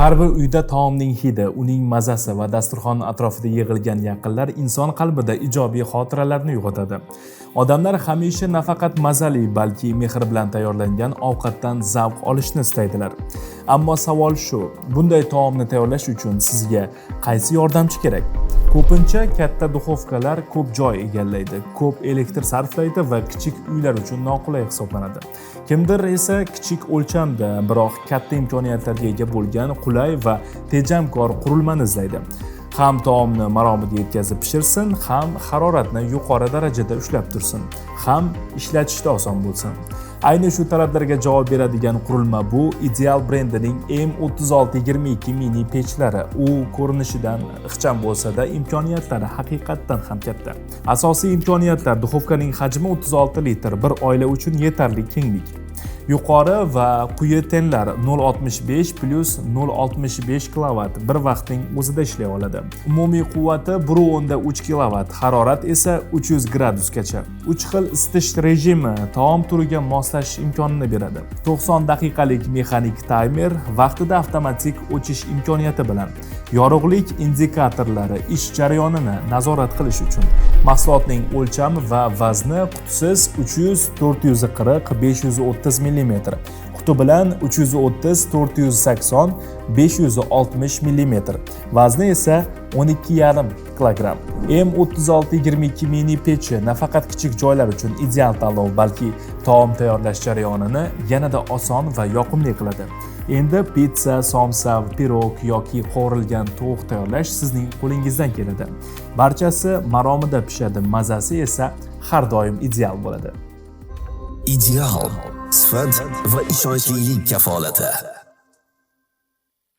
Har bir uyda taomning hidi, uning mazasi va dasturxon atrofida yig'ilgan yaqinlar inson qalbida ijobiy xotiralarni uyg'otadi. Odamlar hamisha nafaqat mazali, balki mehr bilan tayyorlangan ovqatdan zavq olishni istaydilar. Ammo savol shu, bunday taomni tayyorlash uchun sizga qaysi yordamchi kerak? Ko'pincha katta duxovkalar ko'p joy egallaydi, ko'p elektr sarflaydi va kichik uylar uchun noqulay hisoblanadi. Kimdir esa kichik o'lchamda, biroq katta imkoniyatlarga ega bo'lgan qulay va tejamkor qurilmani izlaydi. Ham taomni maromida yetkazib pishirsin, ham haroratni yuqori darajada ushlab tursin, ham ishlatishda oson bo'lsin. Ayni shu talablarga javob beradigan qurilma bu Ideal brendining M3622 mini pechlari. U ko'rinishidan ixcham bo'lsa-da, imkoniyatlari haqiqatdan ham katta. Asosiy imkoniyatlar: duxovkaning hajmi 36 litr, bir oila uchun yetarli kenglik. Yuqori va quyi tenlar 0.65 plus 0.65 kW bir vaqtning o'zida ishlay oladi. Umumiy quvvati 1.3 kW, harorat esa 300 gradusgacha. 3 xil isitish rejimi taom turiga moslashish imkonini beradi. 90 daqiqalik mexanik taymer, vaqtida avtomatik o'chish imkoniyati bilan yorug'lik indikatorlari ish jarayonini nazorat qilish uchun. Mahsulotning o'lchami va vazni: qutisiz 300-440-530 mm, quti bilan 330-480-560 mm, vazni esa 12,5 kg. M3622 mini pechi nafaqat kichik joylar uchun ideal tanlov, balki taom tayyorlash jarayonini yanada oson va yoqimli qiladi. Endi pitsa, somsa, pirog yoki qovurilgan tovuq tayyorlash sizning qo'lingizdan keladi. Barchasi maromida pishadi, mazasi esa har doim ideal bo'ladi. Ideal sifat va ishonchlilik kafolati.